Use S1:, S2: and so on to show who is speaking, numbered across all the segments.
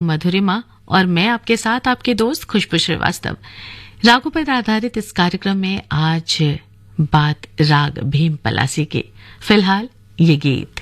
S1: मधुरिमा और मैं आपके साथ आपके दोस्त खुशबू श्रीवास्तव। रागों पर आधारित इस कार्यक्रम में आज बात राग भीम पलासी की। फिलहाल ये गीत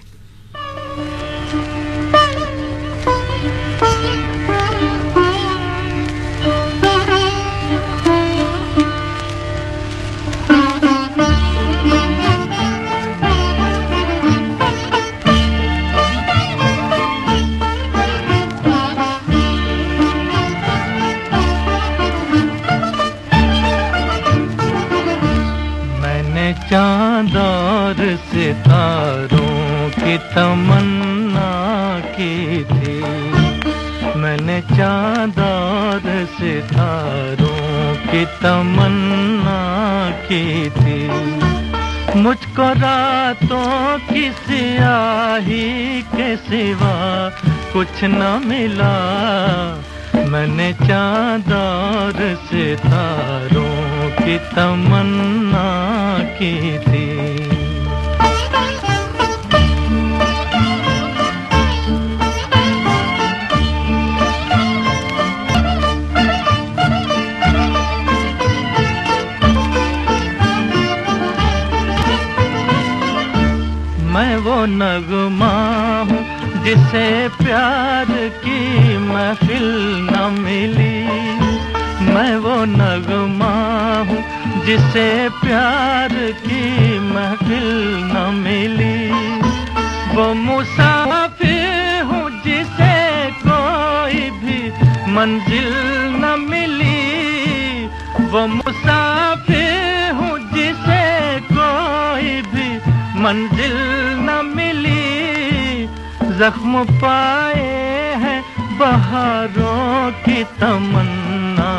S2: चाँद और सितारों की तमन्ना की थी। मैंने चाँद और सितारों की तमन्ना की थी। मुझको रातों की स्याही के सिवा कुछ न मिला। मैंने चाँद और सितारों की तमन्ना की थी। मैं वो नगमा हूँ जिसे प्यार की महफिल न मिली। मैं वो नगमा हूँ जिसे प्यार की महफिल न मिली। वो मुसाफिर हूँ जिसे कोई भी मंजिल न मिली। वो मुसाफिर हूँ जिसे कोई भी मंजिल न मिली। जख्म पाए हैं बहारों की तमन्ना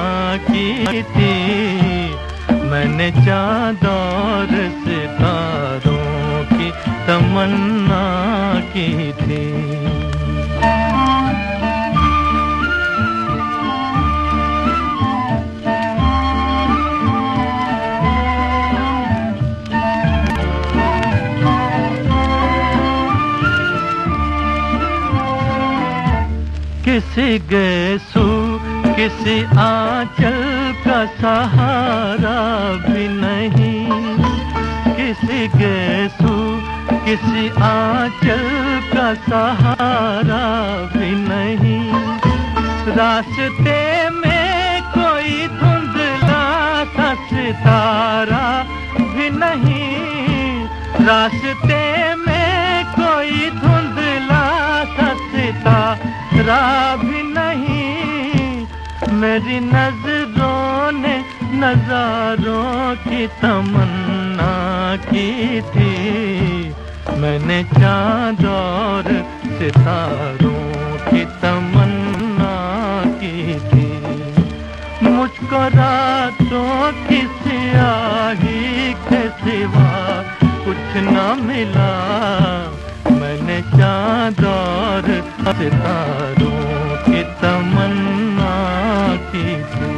S2: की थी। मैंने चाँद और सितारों की तमन्ना की थी। किसी गेसू किसी आंचल का सहारा भी नहीं। किसी गेसू किसी आंचल का सहारा भी नहीं। रास्ते में कोई धुंधला सा सितारा भी नहीं। रास्ते में कोई धुंधला सा सितारा भी नहीं। मेरी नजरों ने नजारों की तमन्ना की थी। मैंने चाँद और सितारों की तमन्ना की थी। मुझको रातों की स्याही के सिवा कुछ न मिला। मैंने चाँद और सितारों की तमन्ना की थी।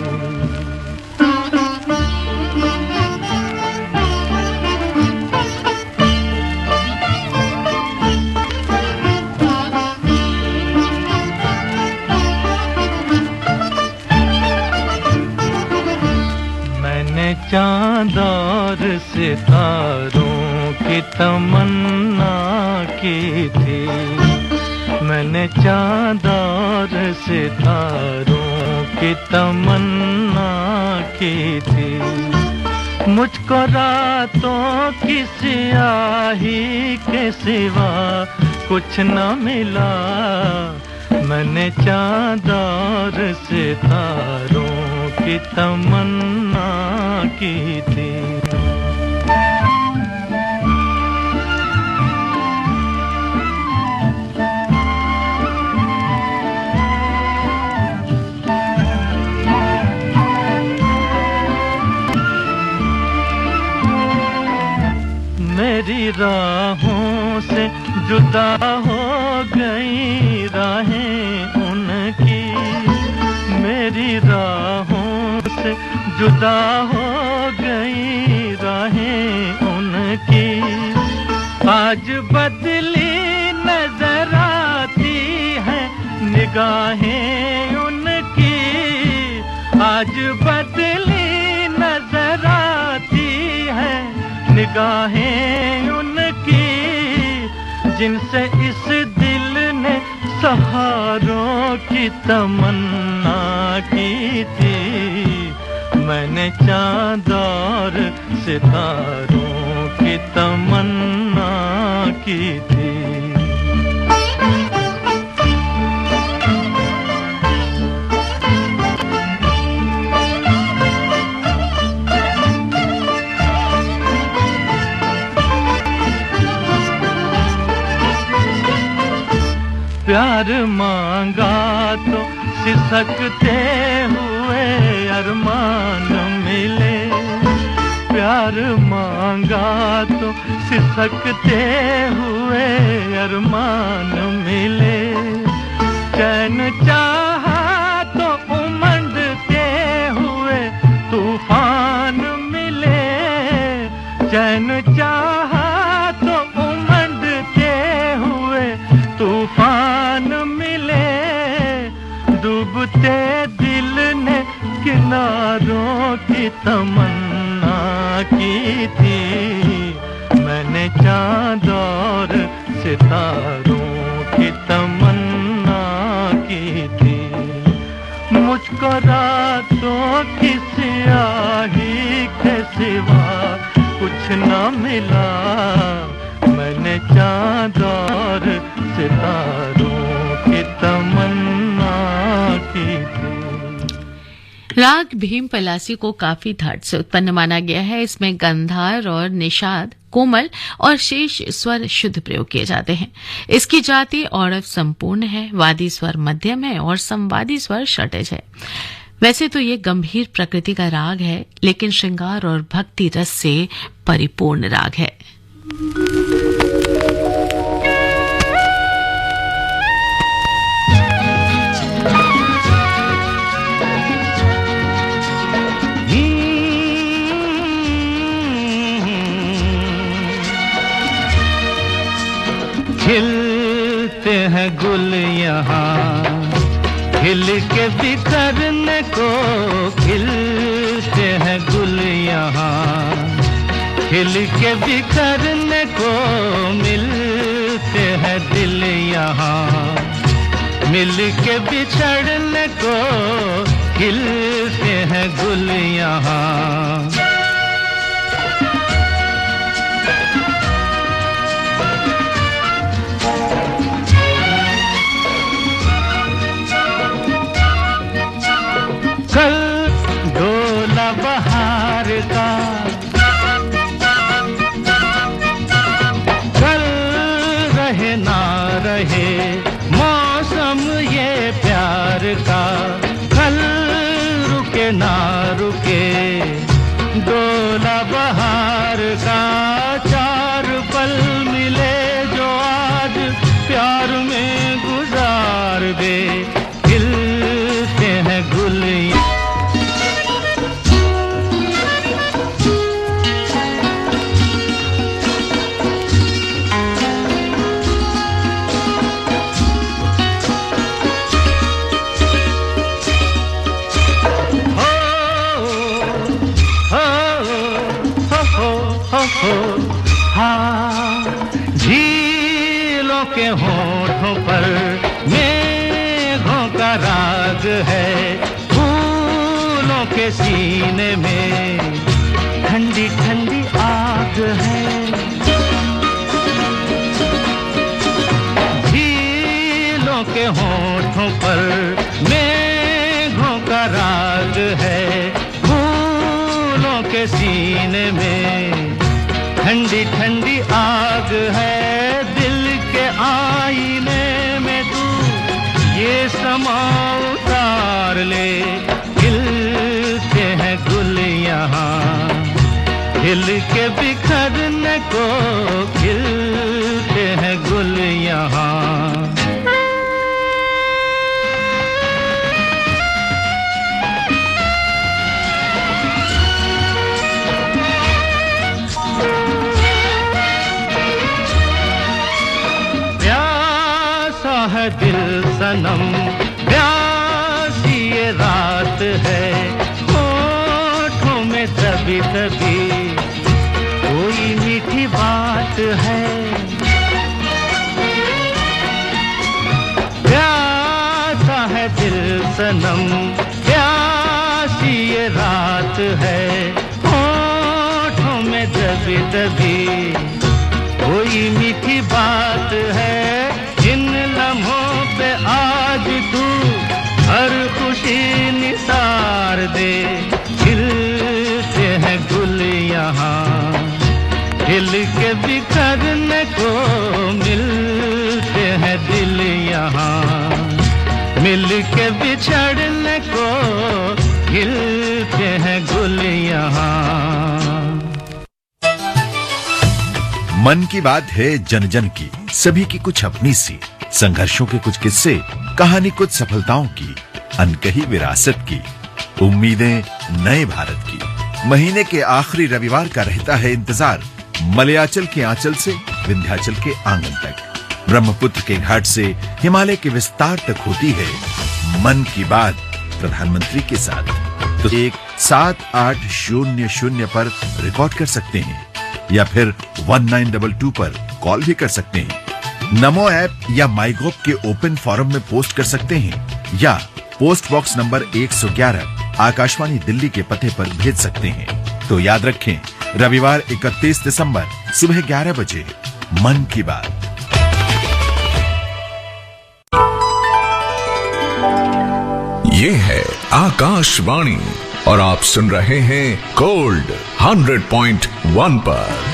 S2: मैंने चाँद और सितारों की तमन्ना की थी। मैंने चाँद और सितारों की तमन्ना की थी। मुझको रातों की स्याही के सिवा कुछ न मिला। मैंने चाँद और सितारों की तमन्ना की थी। मेरी राहों से जुदा हो गई राहें उनकी। मेरी राहों से जुदा हो गई राहें उनकी। आज बदली नजर आती है निगाहें उनकी आज बदली नजर आती है, निगाहें उनकी जिनसे इस दिल ने सहारों की तमन्ना की थी। मैंने चांद और सितारों की तमन्ना की थी। प्यार मांगा तो सिसकते हुए अरमान मिले, प्यार मांगा तो सिसकते हुए अरमान मिले। चैन चाहा तो उमंडते हुए तूफान मिले, चैन चाहा तो उमंडते हुए तूफान मिले। डूबते दिल ने किनारों की तमन्ना की थी। मैंने चांद और सितारों की तमन्ना की थी। मुझको रातों की स्याही के सिवा कुछ न मिला। मैंने चांद और सितारों की तमन्ना की थी।
S1: राग भीम पलासी को काफी धाट से उत्पन्न माना गया है। इसमें गंधार और निषाद कोमल और शेष स्वर शुद्ध प्रयोग किए जाते हैं। इसकी जाति औरव संपूर्ण है, वादी स्वर मध्यम है और संवादी स्वर षटज है। वैसे तो ये गंभीर प्रकृति का राग है, लेकिन श्रृंगार और भक्ति रस से परिपूर्ण राग है।
S2: खिलते हैं गुल यहाँ, खिल के बिखरने को खिलते हैं गुल यहाँ, खिल के बिखरने को मिलते हैं दिल यहाँ, मिल के बिछड़ने को खिलते हैं गुल यहाँ। कल डोला बहार का, कल रहे ना रहे मौसम ये प्यार का, कल रुके ना रुके डोला बहार का। चार पल मिले जो आज प्यार में गुजार दे, खिलते हैं गुल। हाँ, झीलों के होठों पर मेघों का राग है, फूलों के सीने में ठंडी ठंडी आग है। झीलों के होठों पर मेघों का राग है, फूलों के सीने में ठंडी ठंडी आग है। दिल के आईने में तू ये समा उतार ले, खिलते हैं गुल यहाँ, खिल के बिखरने को खिलते हैं गुल यहाँ। है दिल सनम दबी कोई मीठी बात है। प्यासा है दिल सनम, प्यासी ये रात है, होठों में दबी दबी कोई मीठी बात है। इन लम्हों पे आज तू हर खुशी निसार दे, खिलते हैं गुल यहाँ, खिल के बिखरने को मिलते हैं दिल यहाँ, मिल के बिछड़ने को खिलते हैं गुल यहाँ।
S3: मन की बात है जन जन की, सभी की कुछ अपनी सी, संघर्षों के कुछ किस्से, कहानी कुछ सफलताओं की, अनकही विरासत की, उम्मीदें नए भारत की। महीने के आखिरी रविवार का रहता है इंतजार, मलयाचल के आंचल से विंध्याचल के आंगन तक, ब्रह्मपुत्र के घाट से हिमालय के विस्तार तक होती है मन की बात प्रधानमंत्री के साथ। तो 1-7800 पर रिकॉर्ड कर सकते हैं या फिर 1922 पर कॉल भी कर सकते हैं। नमो ऐप या माईगोव के ओपन फोरम में पोस्ट कर सकते हैं या post box number 111 Akashvani Delhi के पते पर भेज सकते हैं। तो याद रखें, रविवार 31 दिसंबर सुबह 11 बजे मन की बात।
S4: ये है आकाशवाणी और आप सुन रहे हैं गोल्ड 100.1 पर।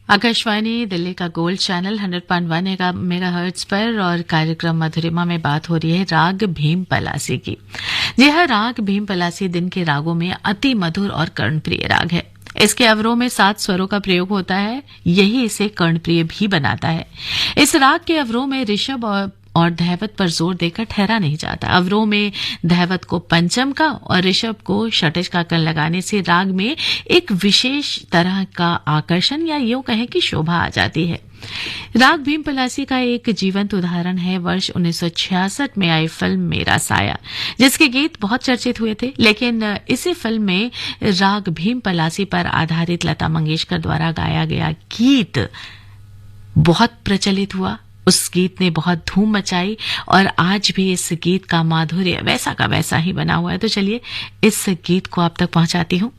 S1: आकाशवाणी दिल्ली का गोल्ड चैनल 100.1 मेगाहर्ट्ज पर और कार्यक्रम मधुरिमा में बात हो रही है राग भीम पलासी की। यह राग भीम पलासी दिन के रागों में अति मधुर और कर्णप्रिय राग है। इसके अवरोह में 7 स्वरों का प्रयोग होता है, यही इसे कर्णप्रिय भी बनाता है। इस राग के अवरोह में ऋषभ और धैवत पर जोर देकर ठहरा नहीं जाता। अवरोह में धैवत को पंचम का और ऋषभ को षटज का कण लगाने से राग में एक विशेष तरह का आकर्षण या यूं कहें कि शोभा आ जाती है। राग भीम पलासी का एक जीवंत उदाहरण है वर्ष 1966 में आई फिल्म मेरा साया, जिसके गीत बहुत चर्चित हुए थे। लेकिन इसी फिल्म में राग भीम पलासी पर आधारित लता मंगेशकर द्वारा गाया गया गीत बहुत प्रचलित हुआ। उस गीत ने बहुत धूम मचाई और आज भी इस गीत का माधुर्य वैसा का वैसा ही बना हुआ है। तो चलिए इस गीत को आप तक पहुंचाती हूं।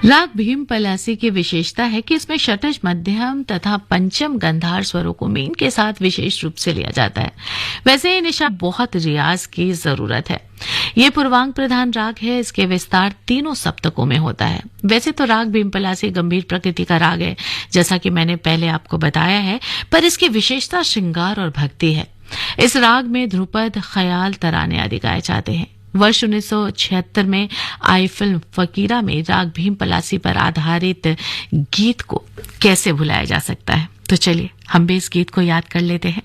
S1: राग भीम पलासी की विशेषता है कि इसमें षटज, मध्यम तथा पंचम गंधार स्वरों को मीन के साथ विशेष रूप से लिया जाता है। वैसे ये निशा बहुत रियाज की जरूरत है। ये पूर्वांग प्रधान राग है। इसके विस्तार तीनों सप्तकों में होता है। वैसे तो राग भीम पलासी गंभीर प्रकृति का राग है, जैसा कि मैंने पहले आपको बताया है, पर इसकी विशेषता श्रृंगार और भक्ति है। इस राग में ध्रुपद, ख्याल, तराने आदि गाए जाते हैं। वर्ष 1976 में आई फिल्म फकीरा में राग भीम पलासी पर आधारित गीत को कैसे भुलाया जा सकता है। तो चलिए हम भी इस गीत को याद कर लेते हैं।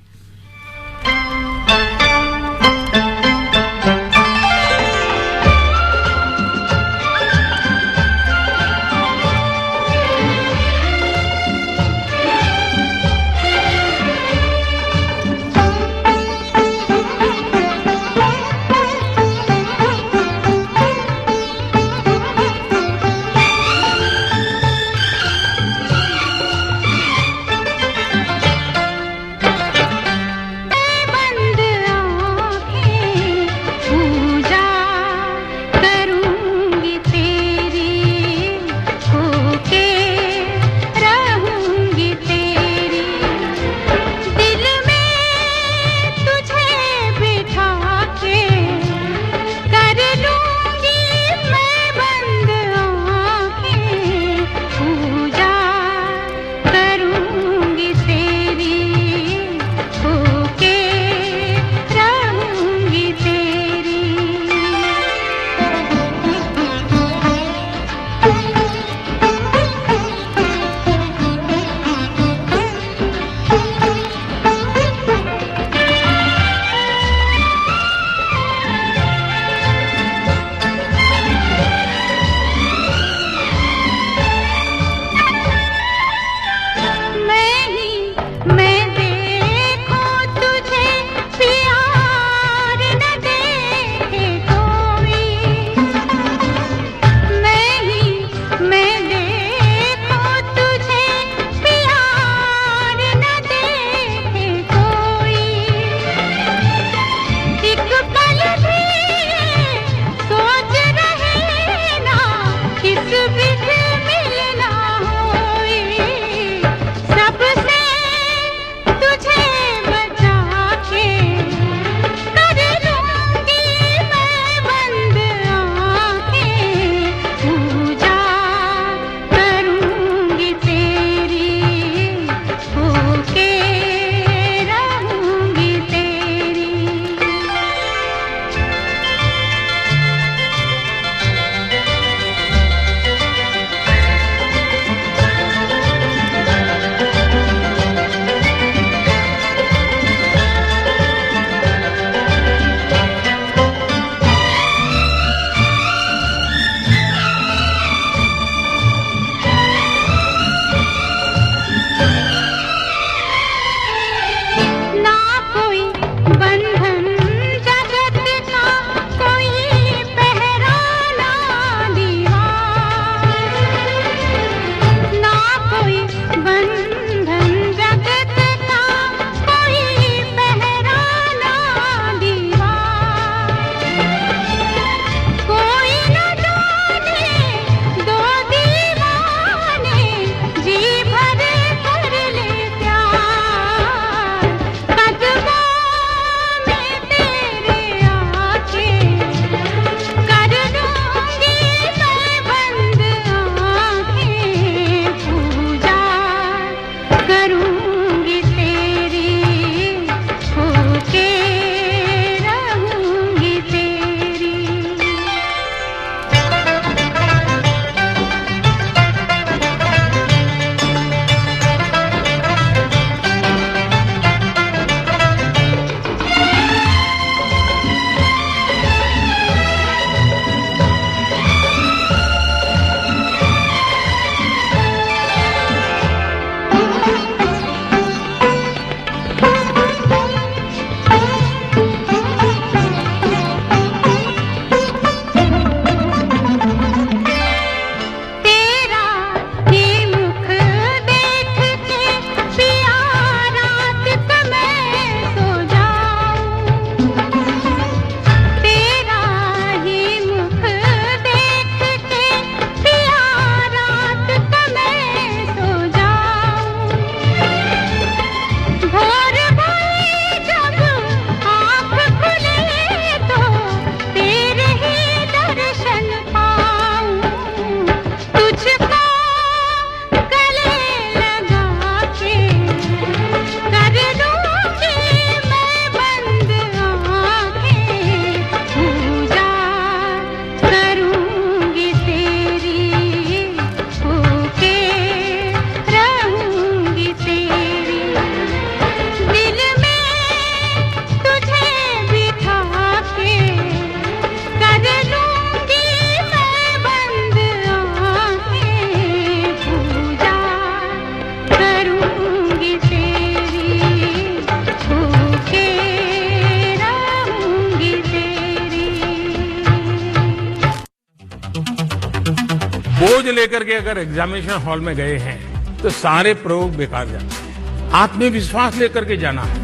S5: लेकर के अगर एग्जामिनेशन हॉल में गए हैं तो सारे प्रयोग बेकार जाते हैं। आत्मविश्वास लेकर के जाना है।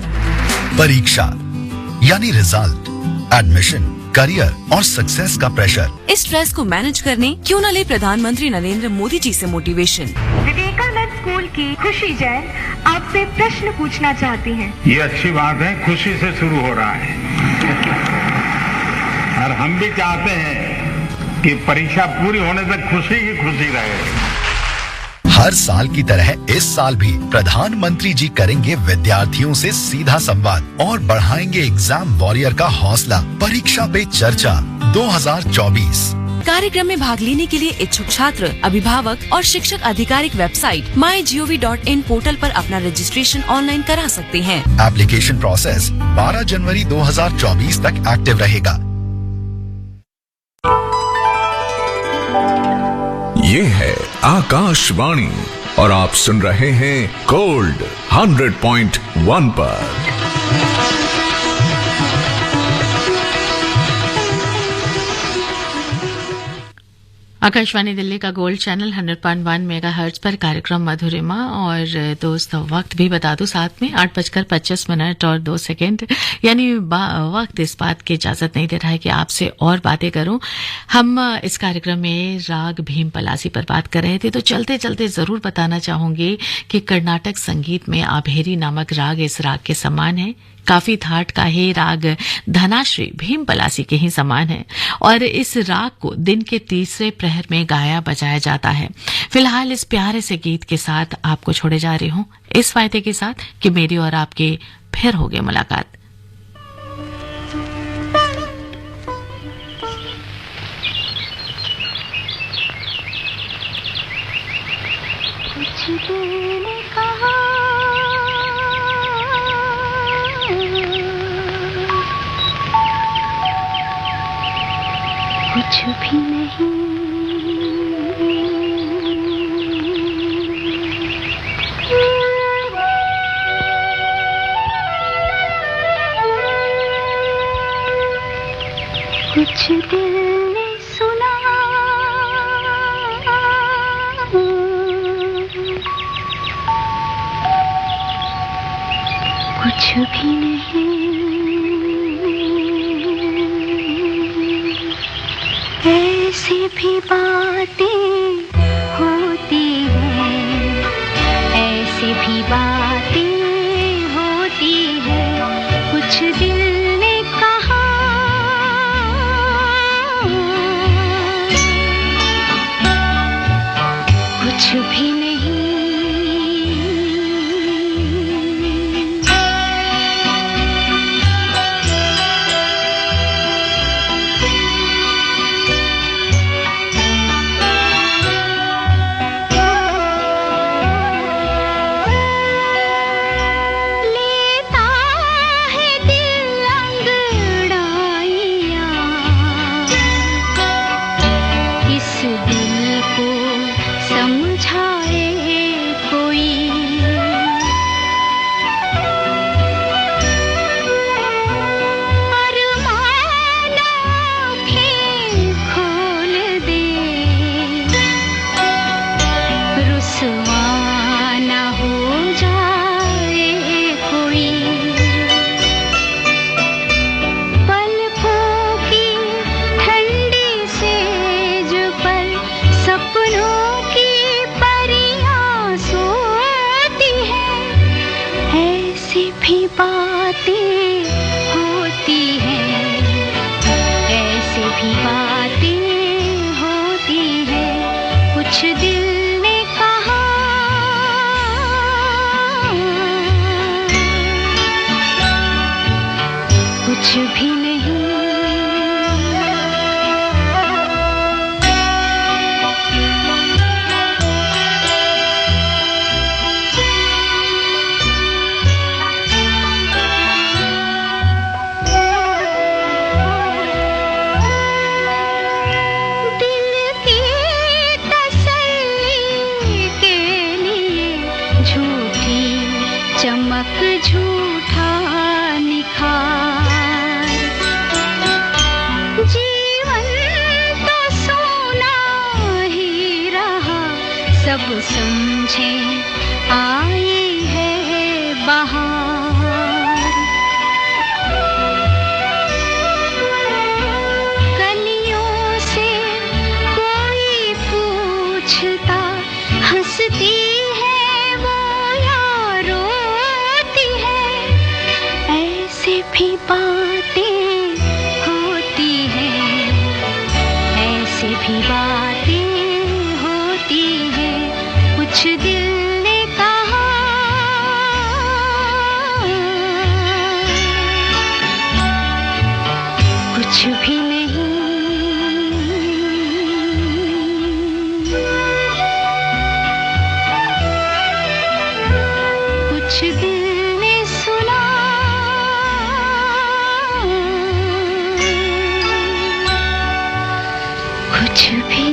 S6: परीक्षा यानी रिजल्ट, एडमिशन, करियर और सक्सेस का प्रेशर।
S7: इस स्ट्रेस को मैनेज करने क्यों न ले प्रधानमंत्री नरेंद्र मोदी जी से मोटिवेशन।
S8: विवेकानंद स्कूल की खुशी जैन आपसे प्रश्न पूछना चाहती हैं।
S9: ये अच्छी बात है, खुशी से शुरू हो रहा है और हम भी चाहते हैं कि परीक्षा पूरी होने तक खुशी ही खुशी रहे।
S6: हर साल की तरह इस साल भी प्रधानमंत्री जी करेंगे विद्यार्थियों से सीधा संवाद और बढ़ाएंगे एग्जाम वॉरियर का हौसला। परीक्षा पे चर्चा 2024।
S7: कार्यक्रम में भाग लेने के लिए इच्छुक छात्र, अभिभावक और शिक्षक आधिकारिक वेबसाइट mygov.in पोर्टल पर अपना रजिस्ट्रेशन ऑनलाइन करा सकते हैं।
S6: एप्लीकेशन प्रोसेस 12 जनवरी 2024 तक एक्टिव रहेगा।
S4: ये है आकाशवाणी और आप सुन रहे हैं गोल्ड 100.1 पर।
S1: आकाशवाणी दिल्ली का गोल्ड चैनल 100.1 मेगाहर्ट्ज पर कार्यक्रम मधुरिमा। और दोस्तों वक्त भी बता दूं साथ में 8:25 और 2 सेकेंड, यानी वक्त इस बात की इजाजत नहीं दे रहा है कि आपसे और बातें करूं। हम इस कार्यक्रम में राग भीम पलासी पर बात कर रहे थे, तो चलते चलते जरूर बताना चाहूंगी कि कर्नाटक संगीत में आभेरी नामक राग इस राग के समान है। काफी थाट का ही राग धनाश्री भीम पलासी के ही समान है और इस राग को दिन के तीसरे प्रहर में गाया बजाया जाता है। फिलहाल इस प्यारे से गीत के साथ आपको छोड़े जा रही हूं, इस वायदे के साथ कि मेरी और आपकी फिर होगी मुलाकात।
S8: कुछ दिल ने कहा कुछ भी नहीं, कुछ दिल ने सुना कुछ भी नहीं। ऐसी भी बातें होती हैं, ऐसी भी बातें होती हैं। कुछ दिल ने कहा कुछ भी नहीं।
S10: समझे आई है बहार। कलियों से कोई पूछता हंसती है वो या रोती है, ऐसे भी बातें होती हैं, ऐसे भी बातें होती हैं। कुछ दिल ने कहा कुछ भी नहीं, कुछ दिल ने सुना कुछ भी